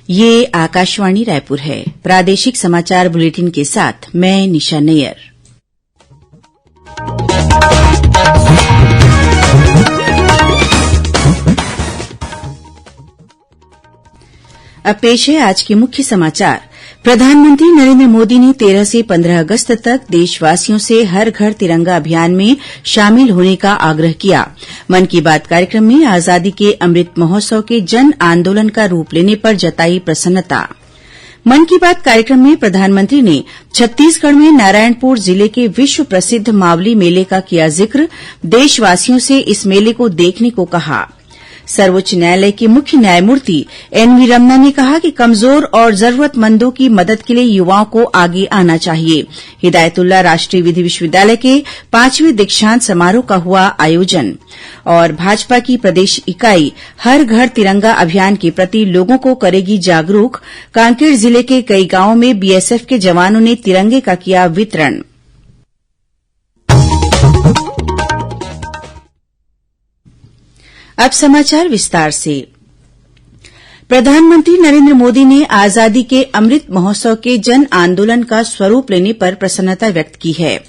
ये आकाशवाणी रायपुर है। प्रादेशिक समाचार बुलेटिन के साथ मैं निशा नैयर। अब पेश है आज के मुख्य समाचार। प्रधानमंत्री नरेंद्र मोदी ने 13 से 15 अगस्त तक देशवासियों से हर घर तिरंगा अभियान में शामिल होने का आग्रह किया। मन की बात कार्यक्रम में आजादी के अमृत महोत्सव के जन आंदोलन का रूप लेने पर जताई प्रसन्नता। मन की बात कार्यक्रम में प्रधानमंत्री ने छत्तीसगढ़ में नारायणपुर जिले के विश्व प्रसिद्ध मावली मेले का किया जिक्र। देशवासियों से इस मेले को देखने को कहा। सर्वोच्च न्यायालय के मुख्य न्यायमूर्ति एनवी रमना ने कहा कि कमजोर और जरूरतमंदों की मदद के लिए युवाओं को आगे आना चाहिए। हिदायतुल्लाह राष्ट्रीय विधि विश्वविद्यालय के 5वें दीक्षांत समारोह का हुआ आयोजन। और भाजपा की प्रदेश इकाई हर घर तिरंगा अभियान के प्रति लोगों को करेगी जागरूक। कांकेर जिले के कई गांवों में बीएसएफ के जवानों ने तिरंगे का किया वितरण। अब समाचार विस्तार से। प्रधानमंत्री नरेंद्र मोदी ने आजादी के अमृत महोत्सव के जन आंदोलन का स्वरूप लेने पर प्रसन्नता व्यक्त की है।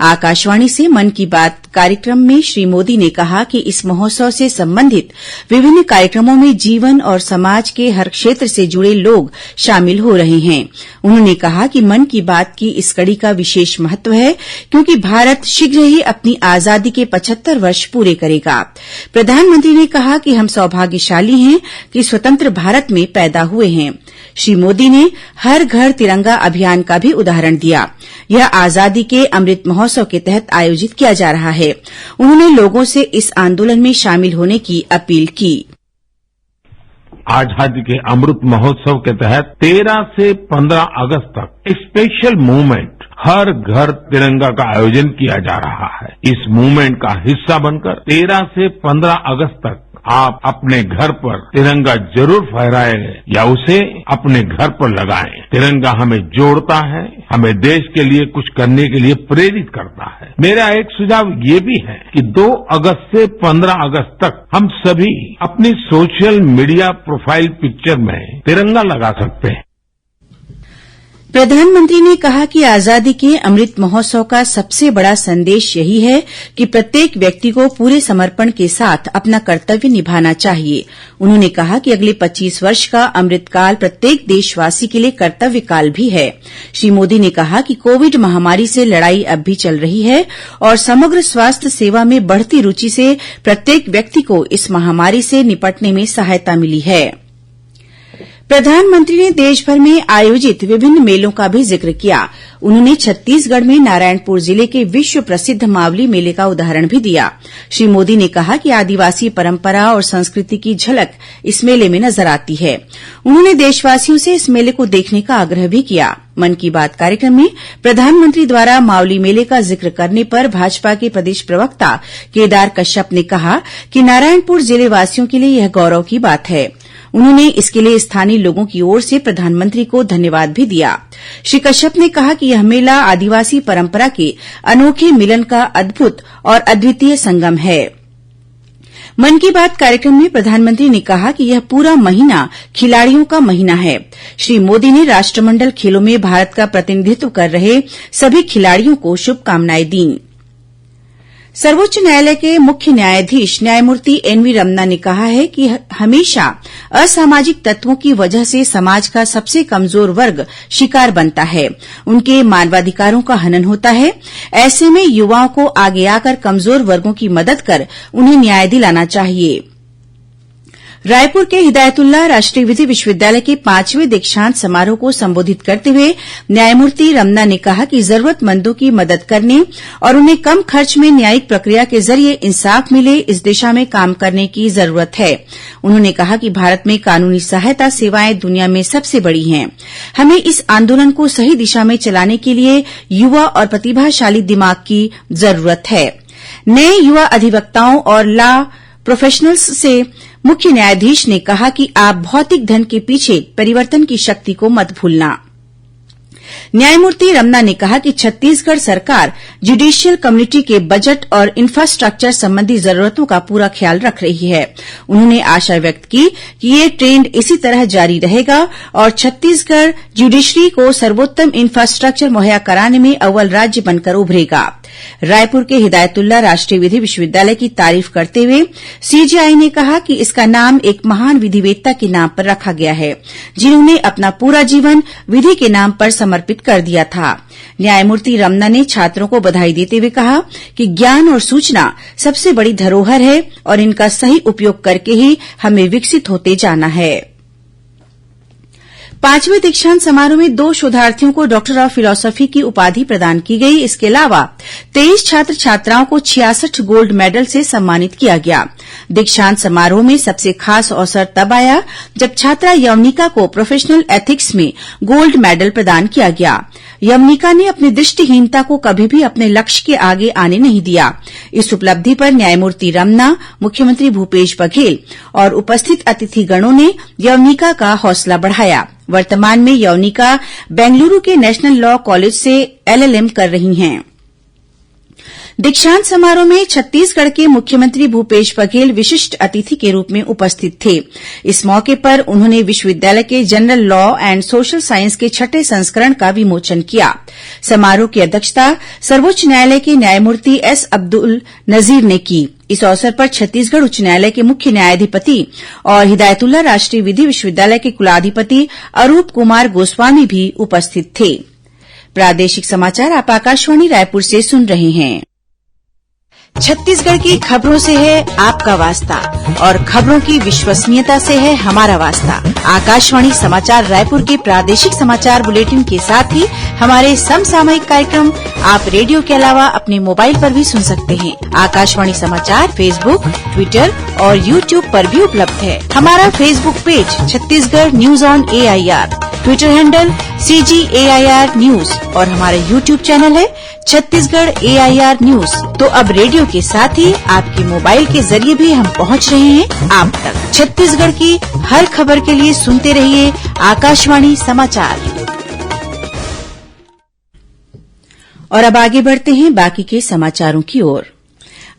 आकाशवाणी से मन की बात कार्यक्रम में श्री मोदी ने कहा कि इस महोत्सव से संबंधित विभिन्न कार्यक्रमों में जीवन और समाज के हर क्षेत्र से जुड़े लोग शामिल हो रहे हैं। उन्होंने कहा कि मन की बात की इस कड़ी का विशेष महत्व है क्योंकि भारत शीघ्र ही अपनी आजादी के 75 वर्ष पूरे करेगा। प्रधानमंत्री ने कहा कि हम सौभाग्यशाली हैं कि स्वतंत्र भारत में पैदा हुए हैं। श्री मोदी ने हर घर तिरंगा अभियान का भी उदाहरण दिया। यह आजादी के अमृत महोत्सव के तहत आयोजित किया जा रहा है। उन्होंने लोगों से इस आंदोलन में शामिल होने की अपील की। आजादी के अमृत महोत्सव के तहत 13 से 15 अगस्त तक एक स्पेशल मूवमेंट हर घर तिरंगा का आयोजन किया जा रहा है। इस मूवमेंट का हिस्सा बनकर 13 से 15 अगस्त तक आप अपने घर पर तिरंगा जरूर फहराएं या उसे अपने घर पर लगाएं। तिरंगा हमें जोड़ता है, हमें देश के लिए कुछ करने के लिए प्रेरित करता है। मेरा एक सुझाव ये भी है कि 2 अगस्त से 15 अगस्त तक हम सभी अपनी सोशल मीडिया प्रोफाइल पिक्चर में तिरंगा लगा सकते हैं। प्रधानमंत्री ने कहा कि आजादी के अमृत महोत्सव का सबसे बड़ा संदेश यही है कि प्रत्येक व्यक्ति को पूरे समर्पण के साथ अपना कर्तव्य निभाना चाहिए। उन्होंने कहा कि अगले 25 वर्ष का अमृतकाल प्रत्येक देशवासी के लिए कर्तव्य काल भी है। श्री मोदी ने कहा कि कोविड महामारी से लड़ाई अब भी चल रही है और समग्र स्वास्थ्य सेवा में बढ़ती रुचि से प्रत्येक व्यक्ति को इस महामारी से निपटने में सहायता मिली है। प्रधानमंत्री ने देशभर में आयोजित विभिन्न मेलों का भी जिक्र किया। उन्होंने छत्तीसगढ़ में नारायणपुर जिले के विश्व प्रसिद्ध मावली मेले का उदाहरण भी दिया। श्री मोदी ने कहा कि आदिवासी परंपरा और संस्कृति की झलक इस मेले में नजर आती है। उन्होंने देशवासियों से इस मेले को देखने का आग्रह भी किया। मन की बात कार्यक्रम में प्रधानमंत्री द्वारा मावली मेले का जिक्र करने पर भाजपा के प्रदेश प्रवक्ता केदार कश्यप ने कहा कि नारायणपुर जिलेवासियों के लिए यह गौरव की बात है। उन्होंने इसके लिए स्थानीय लोगों की ओर से प्रधानमंत्री को धन्यवाद भी दिया। श्री कश्यप ने कहा कि यह मेला आदिवासी परंपरा के अनोखे मिलन का अद्भुत और अद्वितीय संगम है। मन की बात कार्यक्रम में प्रधानमंत्री ने कहा कि यह पूरा महीना खिलाड़ियों का महीना है। श्री मोदी ने राष्ट्रमंडल खेलों में भारत का प्रतिनिधित्व कर रहे सभी खिलाड़ियों को शुभकामनाएं दी। सर्वोच्च न्यायालय के मुख्य न्यायाधीश न्यायमूर्ति एनवी रमना ने कहा है कि हमेशा असामाजिक तत्वों की वजह से समाज का सबसे कमजोर वर्ग शिकार बनता है, उनके मानवाधिकारों का हनन होता है। ऐसे में युवाओं को आगे आकर कमजोर वर्गों की मदद कर उन्हें न्याय दिलाना चाहिए। रायपुर के हिदायतुल्लाह राष्ट्रीय विधि विश्वविद्यालय के 5वें दीक्षांत समारोह को संबोधित करते हुए न्यायमूर्ति रमना ने कहा कि जरूरतमंदों की मदद करने और उन्हें कम खर्च में न्यायिक प्रक्रिया के जरिए इंसाफ मिले, इस दिशा में काम करने की जरूरत है। उन्होंने कहा कि भारत में कानूनी सहायता सेवाएं दुनिया में सबसे बड़ी हैं। हमें इस आंदोलन को सही दिशा में चलाने के लिए युवा और प्रतिभाशाली दिमाग की जरूरत है। नए युवा अधिवक्ताओं और लॉ प्रोफेशनल्स से मुख्य न्यायाधीश ने कहा कि आप भौतिक धन के पीछे परिवर्तन की शक्ति को मत भूलना। न्यायमूर्ति रमना ने कहा कि छत्तीसगढ़ सरकार जुडिशियल कम्युनिटी के बजट और इंफ्रास्ट्रक्चर संबंधी जरूरतों का पूरा ख्याल रख रही है। उन्होंने आशा व्यक्त की कि ये ट्रेंड इसी तरह जारी रहेगा और छत्तीसगढ़ जुडिशरी को सर्वोत्तम इंफ्रास्ट्रक्चर मुहैया कराने में अव्वल राज्य बनकर उभरेगा। रायपुर के हिदायतुल्ला राष्ट्रीय विधि विश्वविद्यालय की तारीफ करते हुए सीजेआई ने कहा कि इसका नाम एक महान विधिवेत्ता के नाम पर रखा गया है, जिन्होंने अपना पूरा जीवन विधि के नाम पर समर्पित कर दिया था। न्यायमूर्ति रमना ने छात्रों को बधाई देते हुए कहा कि ज्ञान और सूचना सबसे बड़ी धरोहर है और इनका सही उपयोग करके ही हमें विकसित होते जाना है। 5वें दीक्षांत समारोह में 2 शोधार्थियों को डॉक्टर ऑफ फिलॉसफी की उपाधि प्रदान की गई। इसके अलावा 23 छात्र छात्राओं को 66 गोल्ड मेडल से सम्मानित किया गया। दीक्षांत समारोह में सबसे खास अवसर तब आया जब छात्रा यवनिका को प्रोफेशनल एथिक्स में गोल्ड मेडल प्रदान किया गया। यवनिका ने अपनी दृष्टिहीनता को कभी भी अपने लक्ष्य के आगे आने नहीं दिया। इस उपलब्धि पर न्यायमूर्ति रमना, मुख्यमंत्री भूपेश बघेल और उपस्थित अतिथिगणों ने यवनिका का हौसला बढ़ाया। वर्तमान में यवनिका बेंगलुरु के नेशनल लॉ कॉलेज से एलएलएम कर रही हैं। दीक्षांत समारोह में छत्तीसगढ़ के मुख्यमंत्री भूपेश बघेल विशिष्ट अतिथि के रूप में उपस्थित थे। इस मौके पर उन्होंने विश्वविद्यालय के general law and social science के 6ठे संस्करण का विमोचन किया। समारोह की अध्यक्षता सर्वोच्च न्यायालय के न्यायमूर्ति एस अब्दुल नजीर ने की। इस अवसर पर छत्तीसगढ़ उच्च न्यायालय के मुख्य न्यायाधिपति और हिदायतुल्ला राष्ट्रीय विधि विश्वविद्यालय के कुलाधिपति अरूप कुमार गोस्वामी भी उपस्थित थे। प्रादेशिक समाचार आप आकाशवाणी रायपुर से सुन रहे हैं। छत्तीसगढ़ की खबरों से है आपका वास्ता और खबरों की विश्वसनीयता से है हमारा वास्ता। आकाशवाणी समाचार रायपुर के प्रादेशिक समाचार बुलेटिन के साथ ही हमारे समसामयिक कार्यक्रम आप रेडियो के अलावा अपने मोबाइल पर भी सुन सकते हैं। आकाशवाणी समाचार फेसबुक, ट्विटर और यूट्यूब पर भी उपलब्ध है। हमारा Facebook page Chhattisgarh news on AIR, Twitter handle CGAIR news और हमारा यूट्यूब चैनल है छत्तीसगढ़ AIR न्यूज। तो अब रेडियो के साथ ही आपके मोबाइल के जरिए भी हम पहुंच रहे हैं आप तक। छत्तीसगढ़ की हर खबर के लिए सुनते रहिए आकाशवाणी समाचार। और अब आगे बढ़ते हैं बाकी के समाचारों की ओर।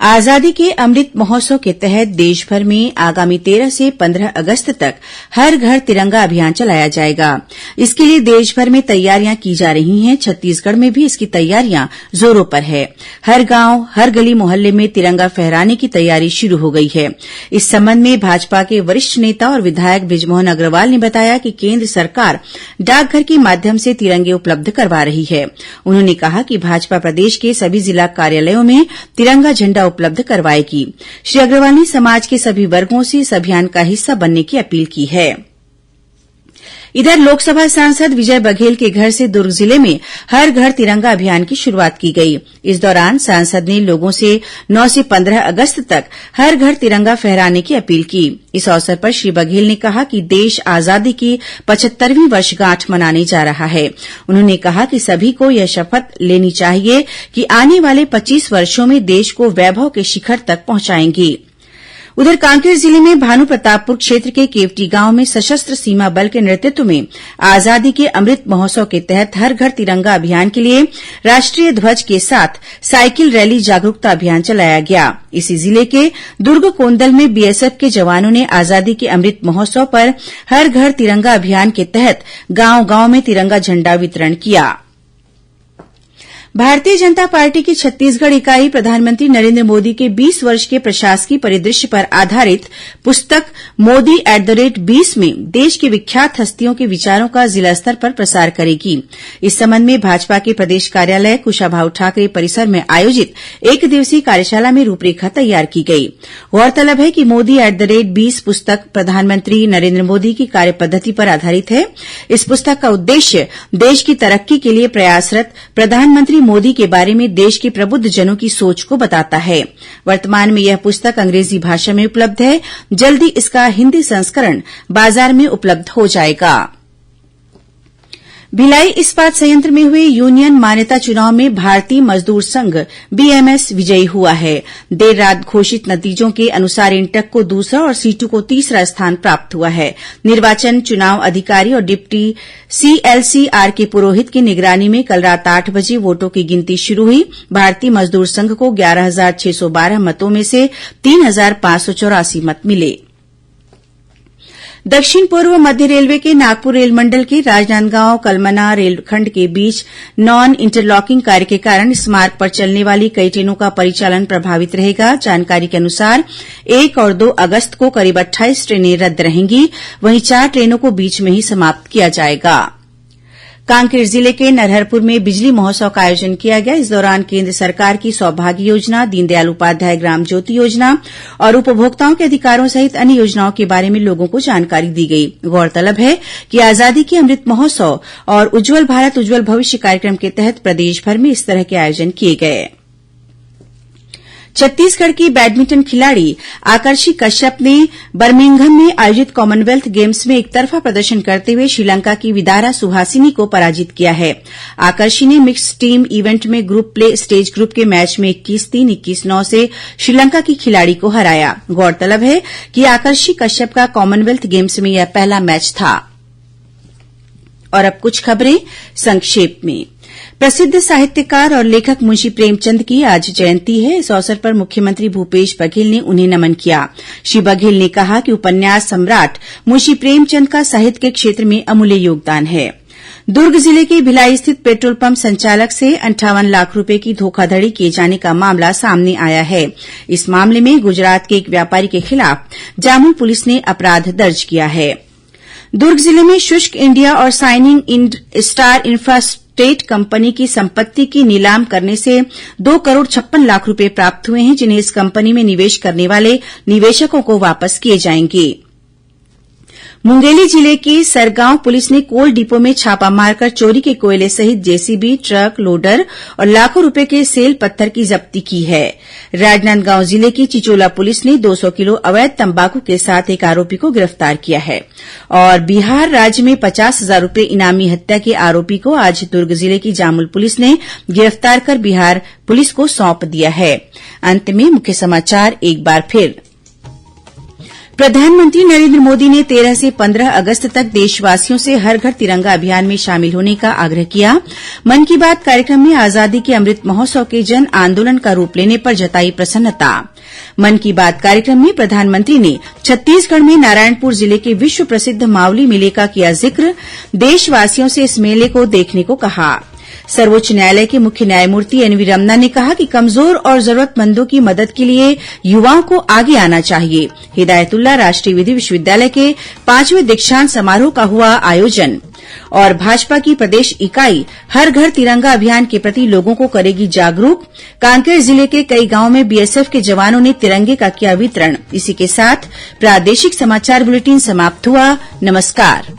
आजादी के अमृत महोत्सव के तहत देशभर में आगामी 13 से 15 अगस्त तक हर घर तिरंगा अभियान चलाया जाएगा। इसके लिए देशभर में तैयारियां की जा रही हैं। छत्तीसगढ़ में भी इसकी तैयारियां जोरों पर है। हर गांव, हर गली मोहल्ले में तिरंगा फहराने की तैयारी शुरू हो गई है। इस संबंध में भाजपा के वरिष्ठ नेता और विधायक बृजमोहन अग्रवाल ने बताया कि केंद्र सरकार डाकघर के माध्यम से तिरंगे उपलब्ध करवा रही है। उन्होंने कहा कि भाजपा प्रदेश के सभी जिला कार्यालयों में तिरंगा झंडा उपलब्ध करवाएगी। श्री अग्रवाल ने समाज के सभी वर्गों से इस अभियान का हिस्सा बनने की अपील की है। इधर लोकसभा सांसद विजय बघेल के घर से दुर्ग जिले में हर घर तिरंगा अभियान की शुरूआत की गई। इस दौरान सांसद ने लोगों से 9 से 15 अगस्त तक हर घर तिरंगा फहराने की अपील की। इस अवसर पर श्री बघेल ने कहा कि देश आजादी की 75वीं वर्षगांठ मनाने जा रहा है। उन्होंने कहा कि सभी को यह शपथ लेनी चाहिए कि आने वाले 25 वर्षों में देश को वैभव के शिखर तक पहुंचाएंगे। उधर कांकेर जिले में भानुप्रतापपुर क्षेत्र के केवटी गांव में सशस्त्र सीमा बल के नेतृत्व में आजादी के अमृत महोत्सव के तहत हर घर तिरंगा अभियान के लिए राष्ट्रीय ध्वज के साथ साइकिल रैली जागरूकता अभियान चलाया गया। इसी जिले के दुर्ग कोंदल में बीएसएफ के जवानों ने आजादी के अमृत महोत्सव पर हर घर तिरंगा अभियान के तहत गांव-गांव में तिरंगा झंडा वितरण किया। भारतीय जनता पार्टी की छत्तीसगढ़ इकाई प्रधानमंत्री नरेंद्र मोदी के 20 वर्ष के प्रशासकीय परिदृश्य पर आधारित पुस्तक मोदी @20 में देश की विख्यात हस्तियों के विचारों का जिला स्तर पर प्रसार करेगी। इस संबंध में भाजपा के प्रदेश कार्यालय कुशाभाऊ ठाकरे परिसर में आयोजित एक दिवसीय कार्यशाला में रूपरेखा तैयार की गई। गौरतलब है कि मोदी @20 पुस्तक प्रधानमंत्री नरेंद्र मोदी की कार्यपद्धति पर आधारित है। इस पुस्तक का उद्देश्य देश की तरक्की के लिए प्रयासरत प्रधानमंत्री मोदी के बारे में देश के प्रबुद्ध जनों की सोच को बताता है। वर्तमान में यह पुस्तक अंग्रेजी भाषा में उपलब्ध है। जल्दी इसका हिंदी संस्करण बाजार में उपलब्ध हो जाएगा। भिलाई इस्पात संयंत्र में हुए यूनियन मान्यता चुनाव में भारतीय मजदूर संघ बीएमएस विजयी हुआ है। देर रात घोषित नतीजों के अनुसार इंटक को दूसरा और सीटू को तीसरा स्थान प्राप्त हुआ है। निर्वाचन चुनाव अधिकारी और डिप्टी सीएलसी आरके पुरोहित की निगरानी में कल रात 8 बजे वोटों की गिनती शुरू हुई। भारतीय मजदूर संघ को 11,612 मतों में से 3,584 मत मिले। दक्षिण पूर्व मध्य रेलवे के नागपुर रेल मंडल के राजनांदगांव कलमना रेलखंड के बीच नॉन इंटरलॉकिंग कार्य के कारण इस मार्ग पर चलने वाली कई ट्रेनों का परिचालन प्रभावित रहेगा। जानकारी के अनुसार 1 और 2 अगस्त को करीब 28 ट्रेनें रद्द रहेंगी, वहीं 4 ट्रेनों को बीच में ही समाप्त किया जाएगा। कांकेर जिले के नरहरपुर में बिजली महोत्सव का आयोजन किया गया। इस दौरान केन्द्र सरकार की सौभाग्य योजना, दीनदयाल उपाध्याय ग्राम ज्योति योजना और उपभोक्ताओं के अधिकारों सहित अन्य योजनाओं के बारे में लोगों को जानकारी दी गई। गौरतलब है कि आजादी के अमृत महोत्सव और उज्जवल भारत उज्जवल भविष्य कार्यक्रम के तहत प्रदेशभर में इस तरह के आयोजन किए गए। छत्तीसगढ़ की बैडमिंटन खिलाड़ी आकर्षि कश्यप ने बर्मिंघम में आयोजित कॉमनवेल्थ गेम्स में एकतरफा प्रदर्शन करते हुए श्रीलंका की विदारा सुहासिनी को पराजित किया है। आकर्षि ने मिक्स्ड टीम इवेंट में ग्रुप प्ले स्टेज ग्रुप के मैच में 21-3, 21-9 से श्रीलंका की खिलाड़ी को हराया। गौरतलब है कि आकर्षि कश्यप का कॉमनवेल्थ गेम्स में यह पहला मैच था। और अब कुछ खबरें संक्षेप में। प्रसिद्ध साहित्यकार और लेखक मुंशी प्रेमचंद की आज जयंती है। इस अवसर पर मुख्यमंत्री भूपेश बघेल ने उन्हें नमन किया। श्री बघेल ने कहा कि उपन्यास सम्राट मुंशी प्रेमचंद का साहित्य के क्षेत्र में अमूल्य योगदान है। दुर्ग जिले के भिलाई स्थित पेट्रोल पंप संचालक से 58 लाख रुपए की धोखाधड़ी किए जाने का मामला सामने आया है। इस मामले में गुजरात के एक व्यापारी के खिलाफ जामुल पुलिस ने अपराध दर्ज किया है। दुर्ग जिले में शुष्क इंडिया और साइनिंग स्टार इंफ्रास्टेट कंपनी की संपत्ति की नीलाम करने से 2 करोड़ 56 लाख रुपए प्राप्त हुए हैं, जिन्हें इस कंपनी में निवेश करने वाले निवेशकों को वापस किए जाएंगे। मुंगेली जिले की सरगांव पुलिस ने कोल डिपो में छापा मारकर चोरी के कोयले सहित जेसीबी, ट्रक, लोडर और लाखों रुपए के सेल पत्थर की जब्ती की है। राजनांदगांव जिले की चिचोला पुलिस ने 200 किलो अवैध तंबाकू के साथ एक आरोपी को गिरफ्तार किया है। और बिहार राज्य में 50,000 रुपए इनामी हत्या के आरोपी को आज दुर्ग जिले की जामुल पुलिस ने गिरफ्तार कर बिहार पुलिस को सौंप दिया है। अंत में मुख्य समाचार एक बार फिर। प्रधानमंत्री नरेंद्र मोदी ने 13 से 15 अगस्त तक देशवासियों से हर घर तिरंगा अभियान में शामिल होने का आग्रह किया। मन की बात कार्यक्रम में आजादी के अमृत महोत्सव के जन आंदोलन का रूप लेने पर जताई प्रसन्नता। मन की बात कार्यक्रम में प्रधानमंत्री ने छत्तीसगढ़ में नारायणपुर जिले के विश्व प्रसिद्ध मावली मेले का किया जिक्र। देशवासियों से इस मेले को देखने को कहा। सर्वोच्च न्यायालय के मुख्य न्यायमूर्ति एनवी रमन्ना ने कहा कि कमजोर और जरूरतमंदों की मदद के लिए युवाओं को आगे आना चाहिए। हिदायतुल्लाह राष्ट्रीय विधि विश्वविद्यालय के 5वें दीक्षांत समारोह का हुआ आयोजन। और भाजपा की प्रदेश इकाई हर घर तिरंगा अभियान के प्रति लोगों को करेगी जागरूक। कांकेर जिले के कई गांवों में बीएसएफ के जवानों ने तिरंगे का किया वितरण। इसी के साथ प्रादेशिक समाचार बुलेटिन समाप्त हुआ। नमस्कार।